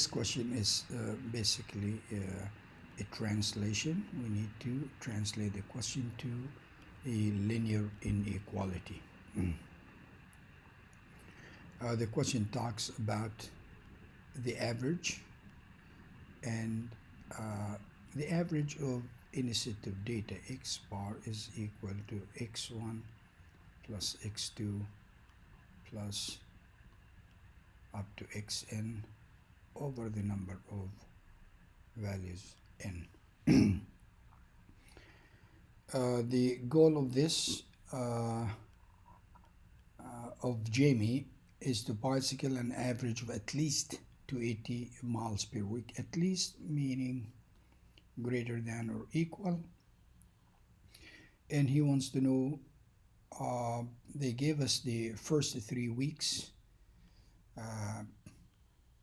This question is basically a translation. We need to translate the question to a linear inequality. The question talks about the average, and the average of any set of data x bar is equal to x1 plus x2 plus up to xn over the number of values n. The goal of this of Jamie is to bicycle an average of at least 280 miles per week. At least meaning greater than or equal, and he wants to know, they gave us the first 3 weeks,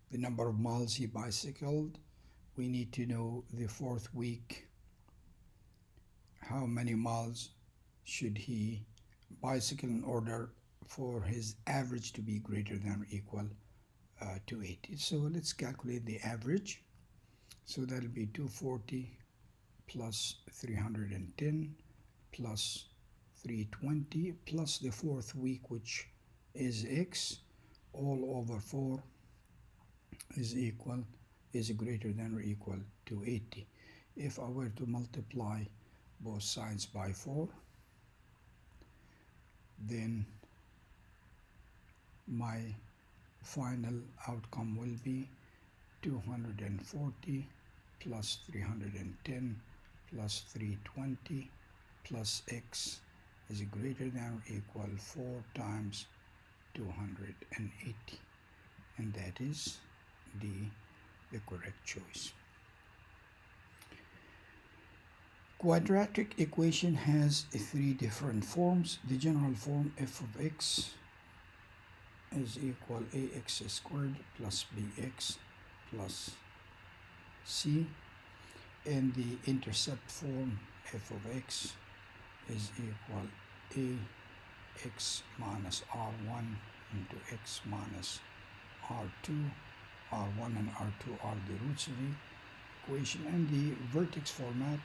the number of miles he bicycled. We need to know the fourth week, how many miles should he bicycle in order for his average to be greater than or equal to 80. So let's calculate the average. So that'll be 240 plus 310 plus 320 plus the fourth week, which is x, all over 4 is greater than or equal to 80. If I were to multiply both sides by 4, then my final outcome will be 240 plus 310 plus 320 plus x is greater than or equal 4 times 280, and that is the correct choice. Quadratic equation has 3 different forms. The general form, f of x is equal ax squared plus bx plus c, and the intercept form, f of x is equal ax minus r1 into x minus r2. r1 and r2 are the roots of the equation, and the vertex format,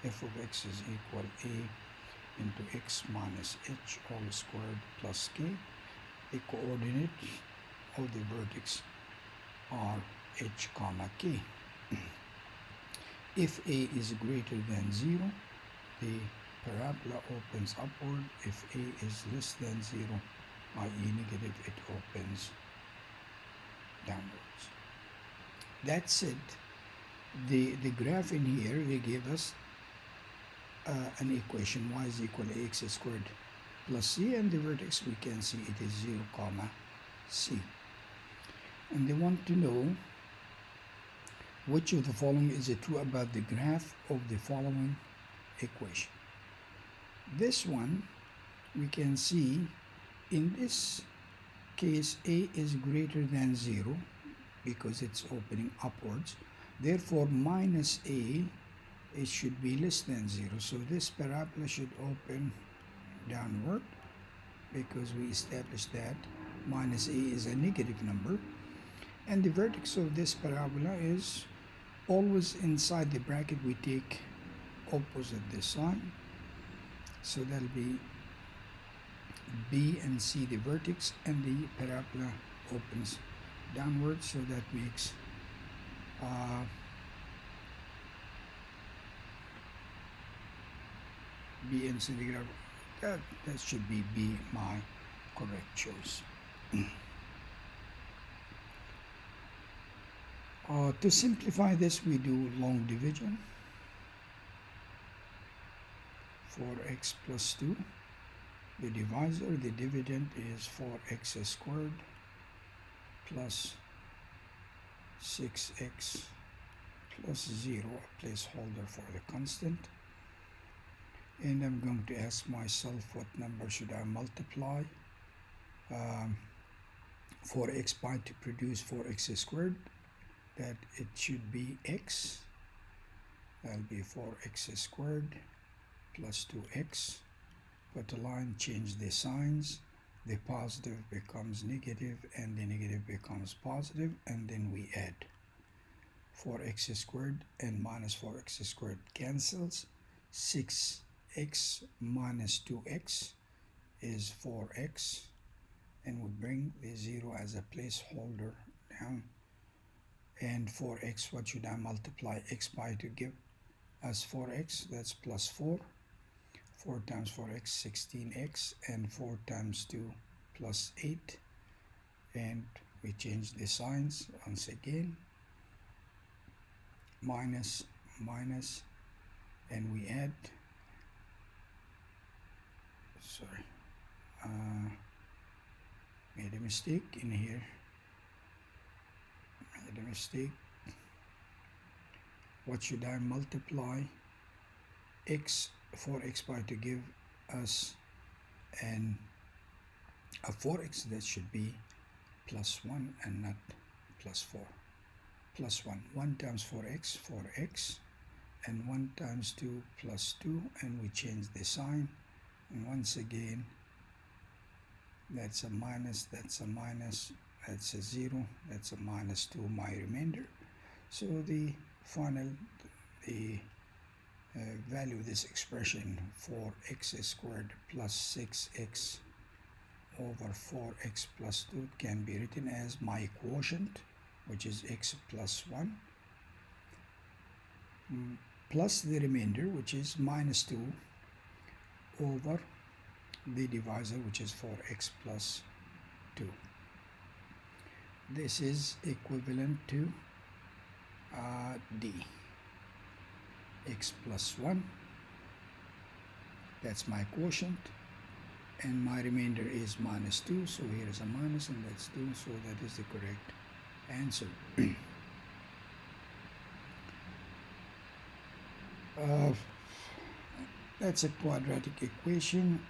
f of x is equal a into x minus h all squared plus k. The coordinates of the vertex are h comma k. If a is greater than 0, the parabola opens upward. If a is less than 0, i.e. negative, it opens downwards. That said, the graph in here, they gave us an equation, y is equal to ax squared plus c, and the vertex we can see it is 0 comma c, and they want to know which of the following is true about the graph of the following equation. This one we can see in this case a is greater than 0 because it's opening upwards, therefore minus a, it should be less than 0, so this parabola should open downward because we established that minus a is a negative number, and the vertex of this parabola is always inside the bracket. We take opposite this sign, so that'll be b and c the vertex, and the parabola opens downward, so that makes b and c the graph. That should be B, my correct choice. To simplify this, we do long division. For x plus 2, the divisor, the dividend is 4x squared plus 6x plus 0, a placeholder for the constant. And I'm going to ask myself, what number should I multiply 4x by to produce 4x squared? That it should be x. That'll be 4x squared plus 2x. Put a line, change the signs. The positive becomes negative, and the negative becomes positive, and then we add. 4x squared and minus 4x squared cancels. 6x minus 2x is 4x, and we bring the 0 as a placeholder down. And 4x, what should I multiply x by to give us 4x? That's plus 4. 4 times 4x, 16x, and 4 times 2 plus 8. And we change the signs once again. Minus, minus, and we add, sorry, made a mistake in here. Made a mistake. What should I multiply x, 4x by to give us an a 4x? That should be plus 1 and not plus 4. Plus 1. 1 times 4x, 4x, and 1 times 2 plus 2, and we change the sign, and once again that's a minus, that's a minus, that's a 0, that's a minus 2, my remainder. So the final, the value of this expression, 4x squared plus 6x over 4x plus 2, can be written as my quotient, which is x plus 1, plus the remainder, which is minus 2, over the divisor, which is 4x plus 2. This is equivalent to D. X plus 1, that's my quotient, and my remainder is minus 2, so here is a minus and that's 2, so that is the correct answer. That's a quadratic equation,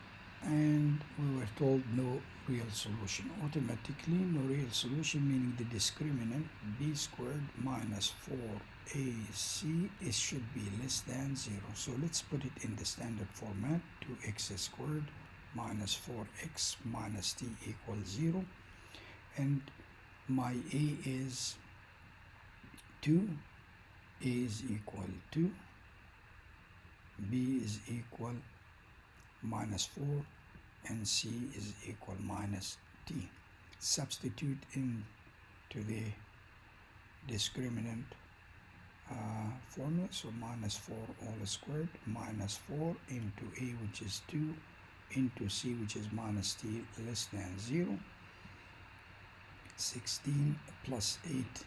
and we were told no real solution. Automatically, no real solution, meaning the discriminant b squared minus 4ac should be less than 0. So let's put it in the standard format. 2x squared minus 4x minus t equals 0. And my a is 2, a is equal to, b is equal minus 4, and c is equal minus t. Substitute into the discriminant formula, so minus 4 all squared, minus 4 into a, which is 2, into c, which is minus t less than 0. 16 plus 8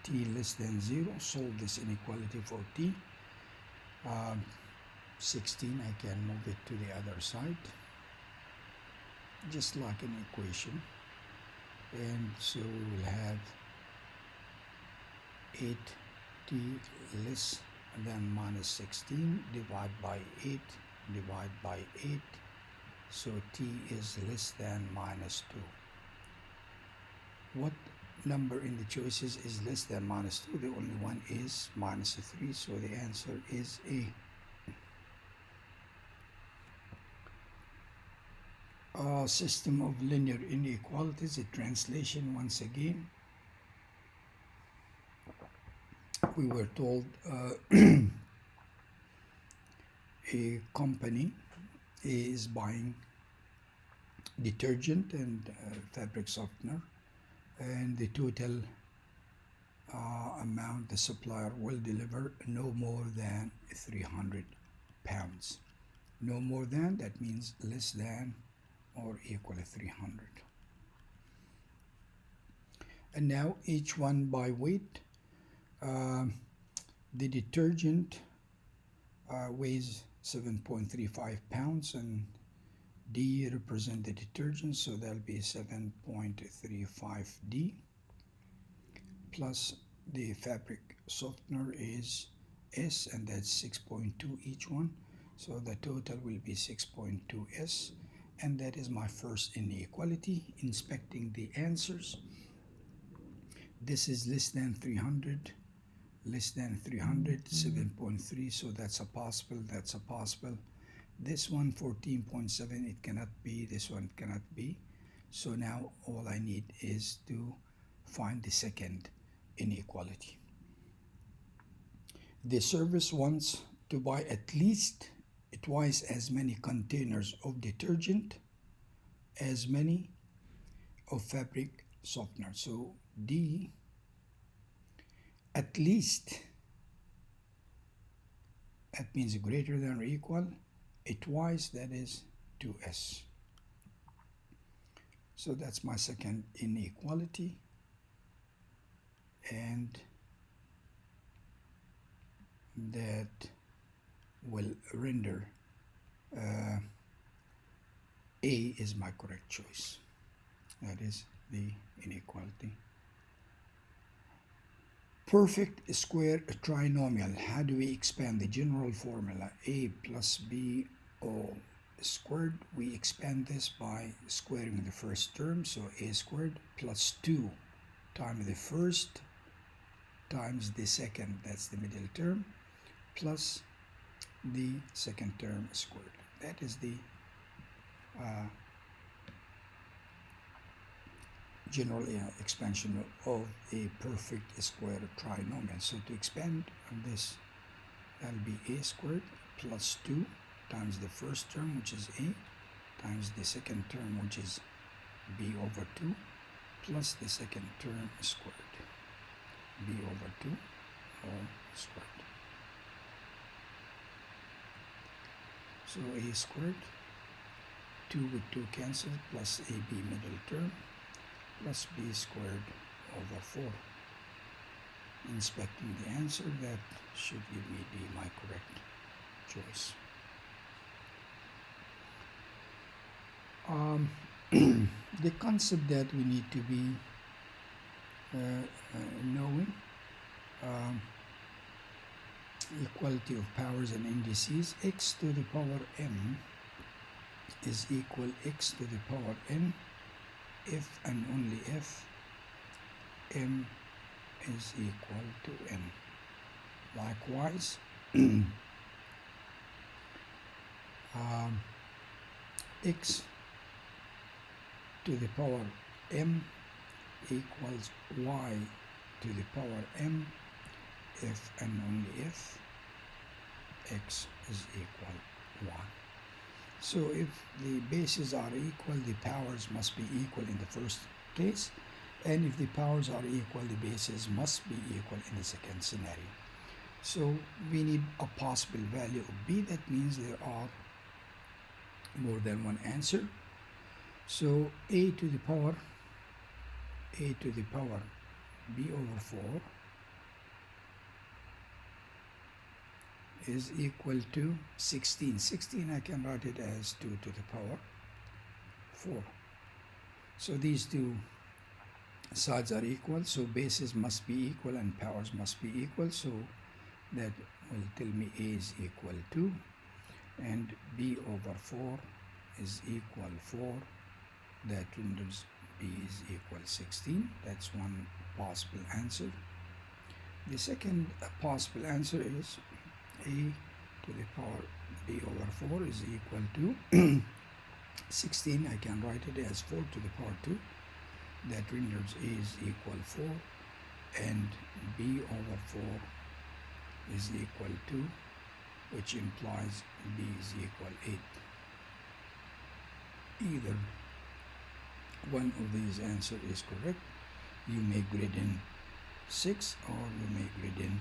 t less than 0. Solve this inequality for t. 16, I can move it to the other side, just like an equation, and so we will have 8t less than minus 16 divided by 8 divided by 8, so t is less than minus 2. What number in the choices is less than minus 2? The only one is minus 3, so the answer is A. System of linear inequalities, a translation once again. We were told a company is buying detergent and fabric softener, and the total amount the supplier will deliver no more than 300 pounds. No more than, that means less than or equal to 300. And now each one by weight. The detergent weighs 7.35 pounds, and D represent the detergent, so that'll be 7.35 D, plus the fabric softener is S, and that's 6.2 each one, so the total will be 6.2 S, and that is my first inequality. Inspecting the answers, this is less than 300, less than 300, 7.3, so that's a possible, that's a possible. This one 14.7, it cannot be, this one cannot be. So now all I need is to find the second inequality. The service wants to buy at least twice as many containers of detergent as many of fabric softener. So D, at least, that means greater than or equal, twice, that is 2s. So that's my second inequality, and that will render A is my correct choice. That is the inequality. Perfect square trinomial. How do we expand the general formula? A plus B all squared. We expand this by squaring the first term. So A squared plus 2 times the first times the second, that's the middle term, plus the second term squared. That is the general expansion of a perfect square trinomial. So to expand on this, that will be A squared plus 2 times the first term, which is A, times the second term, which is B over 2, plus the second term squared, B over 2 all squared. So A squared, 2 with 2 cancelled, plus AB middle term, plus B squared over 4. Inspecting the answer, that should give me D, my correct choice. The concept that we need to be knowing, equality of powers and indices. X to the power m is equal x to the power n if and only if m is equal to n. Likewise, x to the power m equals y to the power m if and only if x is equal 1. So if the bases are equal, the powers must be equal in the first case, and if the powers are equal, the bases must be equal in the second scenario. So we need a possible value of b. That means there are more than one answer. So a to the power b over 4 is equal to 16. 16, I can write it as 2 to the power 4. So these two sides are equal, so bases must be equal and powers must be equal. So that will tell me a is equal to, and b over 4 is equal 4. That renders b is equal 16. That's one possible answer. The second possible answer is a to the power b over 4 is equal to 16. I can write it as 4 to the power 2. That renders a is equal 4, and b over 4 is equal to, which implies b is equal 8. Either one of these answers is correct. You may grade in 6 or you may grade in